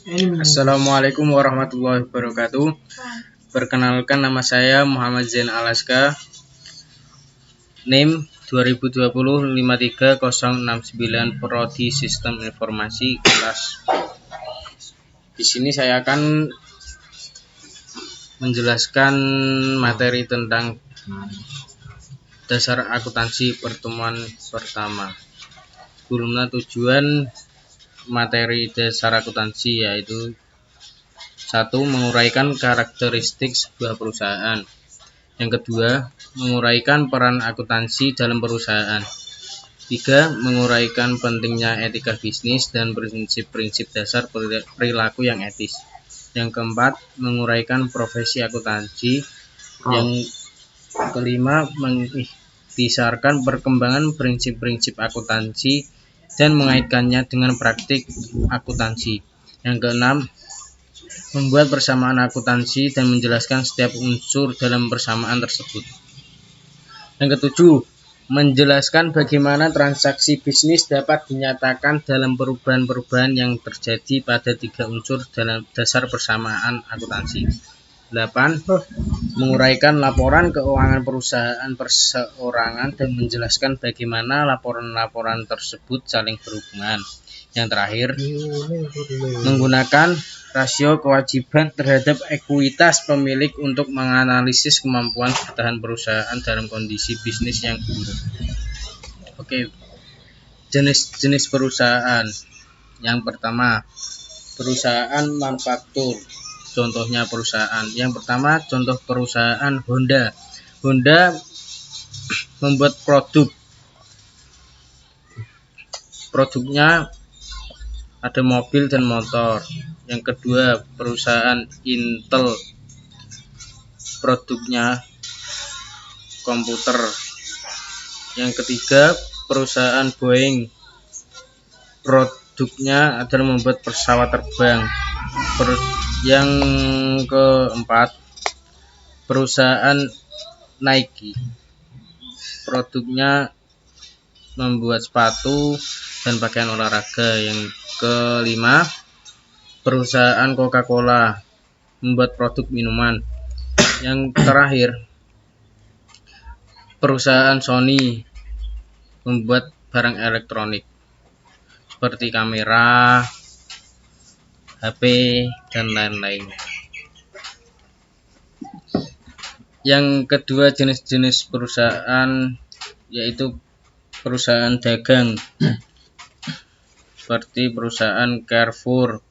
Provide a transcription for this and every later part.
Assalamualaikum warahmatullahi wabarakatuh. Perkenalkan, nama saya Muhammad Zain Alaska, NIM 2020-53069, Prodi Sistem Informasi kelas. Di sini saya akan menjelaskan materi tentang dasar akuntansi pertemuan pertama. Sebelumnya, tujuan materi dasar akuntansi yaitu 1. Menguraikan karakteristik sebuah perusahaan. Yang kedua, menguraikan peran akuntansi dalam perusahaan. 3. Menguraikan pentingnya etika bisnis dan prinsip-prinsip dasar perilaku yang etis. Yang keempat, menguraikan profesi akuntansi. Yang kelima, mengikhtisarkan perkembangan prinsip-prinsip akuntansi dan mengaitkannya dengan praktik akuntansi. Yang keenam, membuat persamaan akuntansi dan menjelaskan setiap unsur dalam persamaan tersebut. Yang ketujuh, menjelaskan bagaimana transaksi bisnis dapat dinyatakan dalam perubahan-perubahan yang terjadi pada 3 unsur dalam dasar persamaan akuntansi. 8. Menguraikan laporan keuangan perusahaan perseorangan dan menjelaskan bagaimana laporan-laporan tersebut saling berhubungan. Yang terakhir, menggunakan rasio kewajiban terhadap ekuitas pemilik untuk menganalisis kemampuan bertahan perusahaan dalam kondisi bisnis yang buruk. Oke, jenis-jenis perusahaan. Yang pertama, perusahaan manufaktur. Contohnya perusahaan. Yang pertama, contoh perusahaan Honda. Honda membuat produknya ada mobil dan motor. Yang kedua, perusahaan Intel, produknya komputer. Yang ketiga, perusahaan Boeing, produknya adalah membuat pesawat terbang. Yang keempat, perusahaan Nike, produknya membuat sepatu dan pakaian olahraga. Yang kelima, perusahaan Coca-Cola, membuat produk minuman. Yang terakhir, perusahaan Sony, membuat barang elektronik seperti kamera, HP, dan lain-lain. Yang kedua, jenis-jenis perusahaan yaitu perusahaan dagang, seperti perusahaan Carrefour,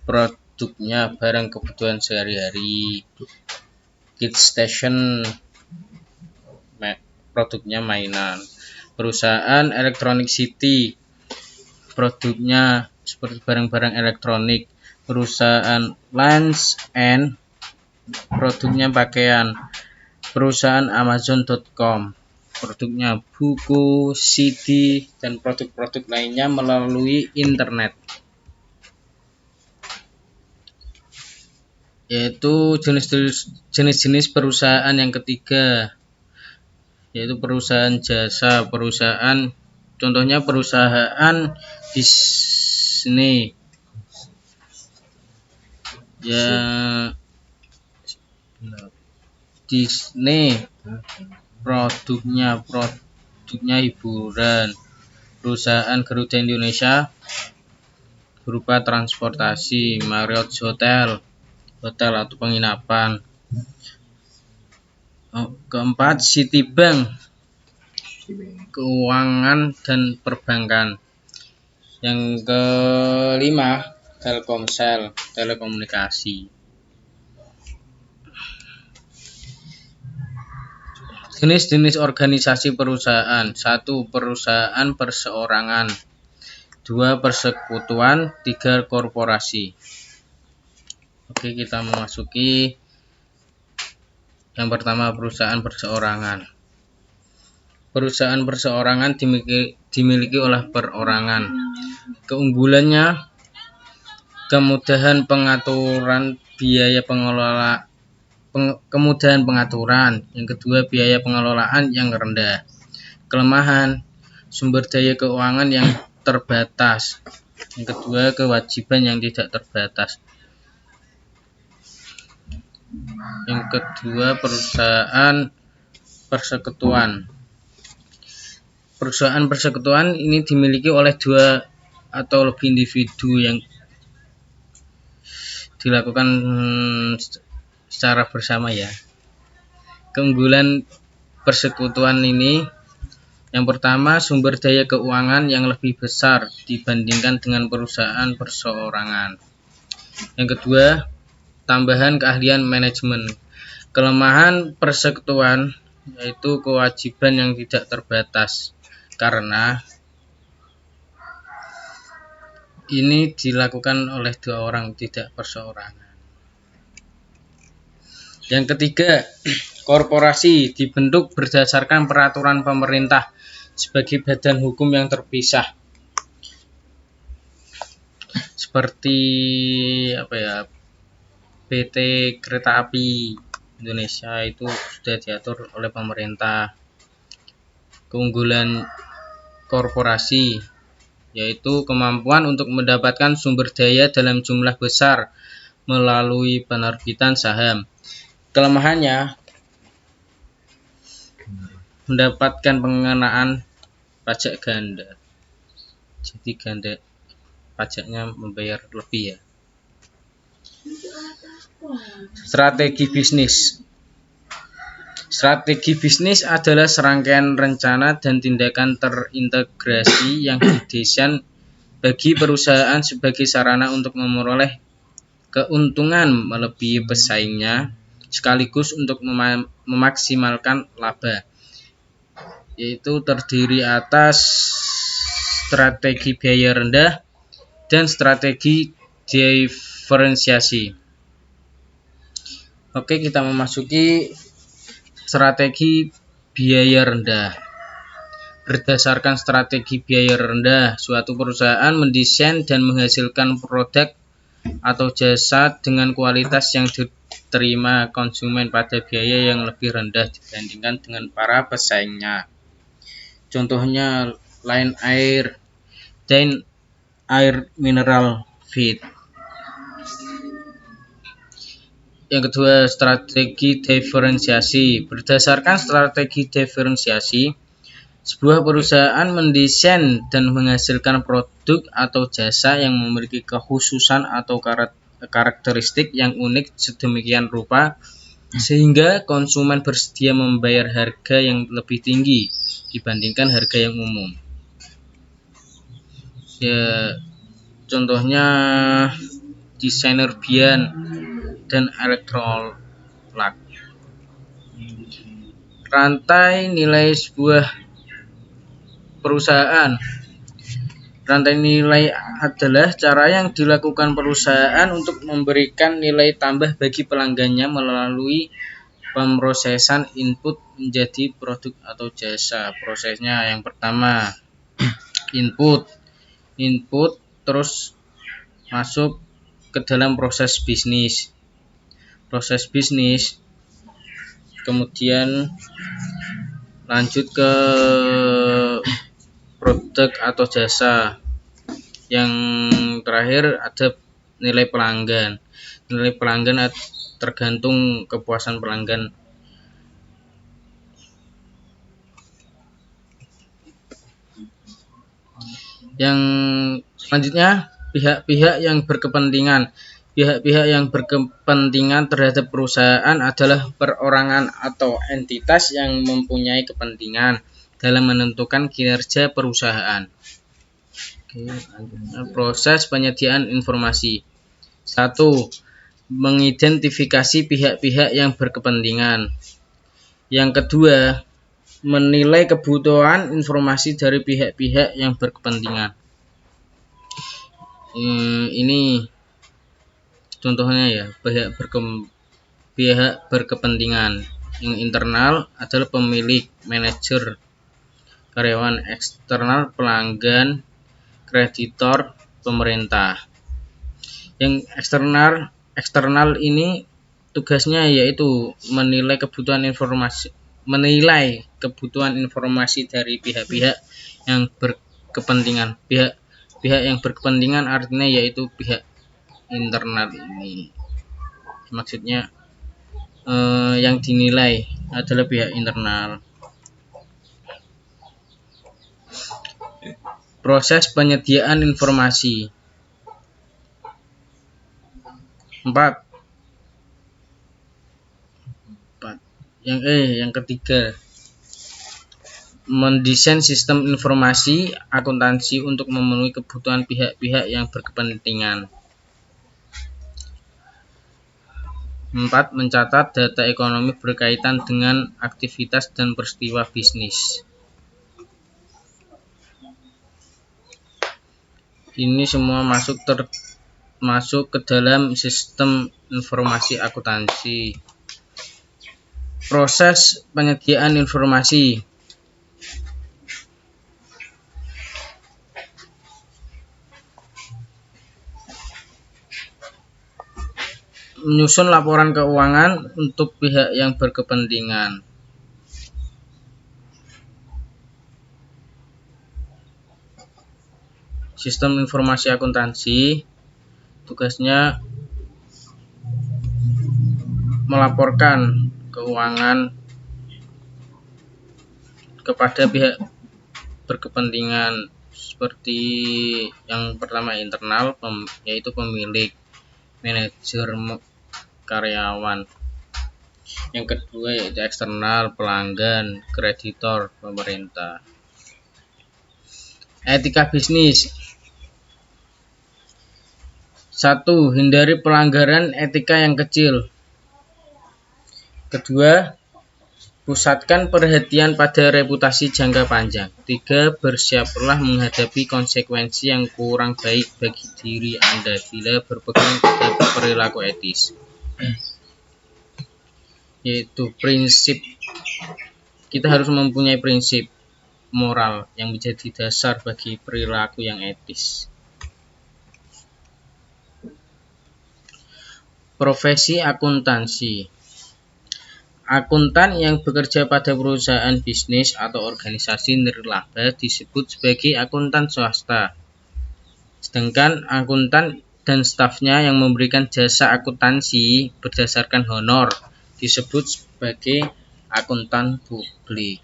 produknya barang kebutuhan sehari-hari. KitStation, produknya mainan. Perusahaan Electronic City, produknya seperti barang-barang elektronik. Perusahaan Lens & produknya pakaian. Perusahaan Amazon.com, produknya buku, CD, dan produk-produk lainnya melalui internet. Yaitu jenis-jenis perusahaan yang ketiga, yaitu perusahaan jasa. Contohnya perusahaan Disney, Disney produknya hiburan. Perusahaan Garuda Indonesia berupa transportasi. Marriott hotel atau penginapan. Keempat, Citibank, keuangan dan perbankan. Yang kelima, Telkomsel, telekomunikasi. Jenis-jenis organisasi perusahaan. 1. Perusahaan perseorangan. 2. Persekutuan. 3. Korporasi. Oke, kita memasuki yang pertama, perusahaan perseorangan. Perusahaan perseorangan dimiliki oleh perorangan. Keunggulannya, kemudahan pengaturan biaya pengelola. Kemudahan pengaturan. Yang kedua, biaya pengelolaan yang rendah. Kelemahan, sumber daya keuangan yang terbatas. Yang kedua, kewajiban yang tidak terbatas. Yang kedua, perusahaan persekutuan. Perusahaan persekutuan ini dimiliki oleh dua atau lebih individu yang dilakukan secara bersama ya. Keunggulan persekutuan ini, yang pertama, sumber daya keuangan yang lebih besar dibandingkan dengan perusahaan perseorangan. Yang kedua, tambahan keahlian manajemen. Kelemahan persekutuan yaitu kewajiban yang tidak terbatas, karena ini dilakukan oleh dua orang, tidak perseorangan. Yang ketiga, korporasi dibentuk berdasarkan peraturan pemerintah sebagai badan hukum yang terpisah. Seperti PT Kereta Api Indonesia itu sudah diatur oleh pemerintah. Keunggulan korporasi yaitu kemampuan untuk mendapatkan sumber daya dalam jumlah besar melalui penerbitan saham. Kelemahannya, mendapatkan pengenaan pajak ganda. Jadi ganda pajaknya membayar lebih ya. Strategi bisnis. Strategi bisnis adalah serangkaian rencana dan tindakan terintegrasi yang didesain bagi perusahaan sebagai sarana untuk memperoleh keuntungan melebihi pesaingnya sekaligus untuk memaksimalkan laba. Yaitu terdiri atas strategi biaya rendah dan strategi diferensiasi. Oke, kita memasuki strategi biaya rendah. Berdasarkan strategi biaya rendah, suatu perusahaan mendesain dan menghasilkan produk atau jasa dengan kualitas yang diterima konsumen pada biaya yang lebih rendah dibandingkan dengan para pesaingnya. Contohnya Line Air dan Air Mineral Feed. Yang kedua, strategi diferensiasi. Berdasarkan strategi diferensiasi, sebuah perusahaan mendesain dan menghasilkan produk atau jasa yang memiliki kekhususan atau karakteristik yang unik sedemikian rupa sehingga konsumen bersedia membayar harga yang lebih tinggi dibandingkan harga yang umum. Ya, contohnya Designer Bian dan Electrolux. Rantai nilai sebuah perusahaan. Rantai nilai adalah cara yang dilakukan perusahaan untuk memberikan nilai tambah bagi pelanggannya melalui pemrosesan input menjadi produk atau jasa. Prosesnya yang pertama, input terus masuk ke dalam proses bisnis. Kemudian lanjut ke produk atau jasa. Yang terakhir ada nilai pelanggan. Nilai pelanggan tergantung kepuasan pelanggan. Yang selanjutnya, pihak-pihak yang berkepentingan. Pihak-pihak yang berkepentingan terhadap perusahaan adalah perorangan atau entitas yang mempunyai kepentingan dalam menentukan kinerja perusahaan. Proses penyediaan informasi. 1. Mengidentifikasi pihak-pihak yang berkepentingan. Yang kedua, menilai kebutuhan informasi dari pihak-pihak yang berkepentingan. Ini contohnya ya, pihak berkepentingan. Yang internal adalah pemilik, manajer, karyawan. Eksternal pelanggan, kreditor, pemerintah. Yang eksternal ini tugasnya yaitu menilai kebutuhan informasi dari pihak-pihak yang berkepentingan. Pihak yang berkepentingan artinya yaitu pihak internal ini. Maksudnya yang dinilai adalah pihak internal. Proses penyediaan informasi. 4. Yang ketiga, mendesain sistem informasi akuntansi untuk memenuhi kebutuhan pihak-pihak yang berkepentingan. 4. Mencatat data ekonomi berkaitan dengan aktivitas dan peristiwa bisnis. Ini semua masuk ke dalam sistem informasi akuntansi. Proses penyediaan informasi. Menyusun laporan keuangan untuk pihak yang berkepentingan. Sistem informasi akuntansi tugasnya melaporkan keuangan kepada pihak berkepentingan, seperti yang pertama internal, yaitu pemilik, manajer, karyawan. Yang kedua yaitu eksternal, pelanggan, kreditor, pemerintah. Etika bisnis. 1. Hindari pelanggaran etika yang kecil. Kedua, pusatkan perhatian pada reputasi jangka panjang. 3. Bersiaplah menghadapi konsekuensi yang kurang baik bagi diri Anda bila berpegang pada perilaku etis. Yaitu prinsip. Kita harus mempunyai prinsip moral yang menjadi dasar bagi perilaku yang etis. Profesi akuntansi. Akuntan yang bekerja pada perusahaan bisnis atau organisasi nirlaba disebut sebagai akuntan swasta. Sedangkan akuntan dan stafnya yang memberikan jasa akuntansi berdasarkan honor disebut sebagai akuntan publik.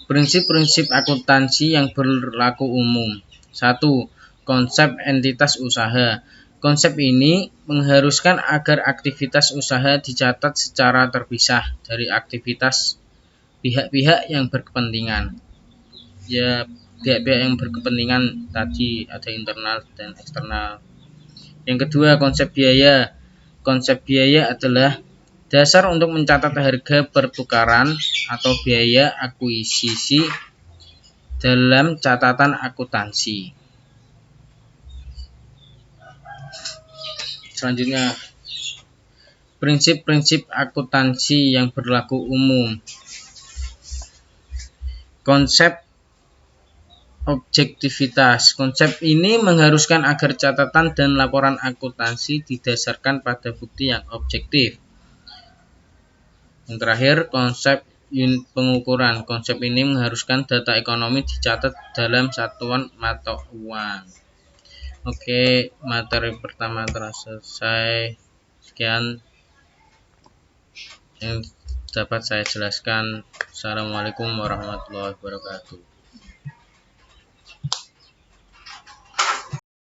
Prinsip-prinsip akuntansi yang berlaku umum. 1. Konsep entitas usaha. Konsep ini mengharuskan agar aktivitas usaha dicatat secara terpisah dari aktivitas pihak-pihak yang berkepentingan. Ya, pihak-pihak yang berkepentingan tadi ada internal dan eksternal. Yang kedua, konsep biaya. Konsep biaya adalah dasar untuk mencatat harga pertukaran atau biaya akuisisi dalam catatan akuntansi. Selanjutnya, prinsip-prinsip akuntansi yang berlaku umum. Konsep objektivitas. Konsep ini mengharuskan agar catatan dan laporan akuntansi didasarkan pada bukti yang objektif. Yang terakhir, konsep unit pengukuran. Konsep ini mengharuskan data ekonomi dicatat dalam satuan mata uang. Oke, materi pertama telah selesai. Sekian yang dapat saya jelaskan. Assalamualaikum warahmatullahi wabarakatuh.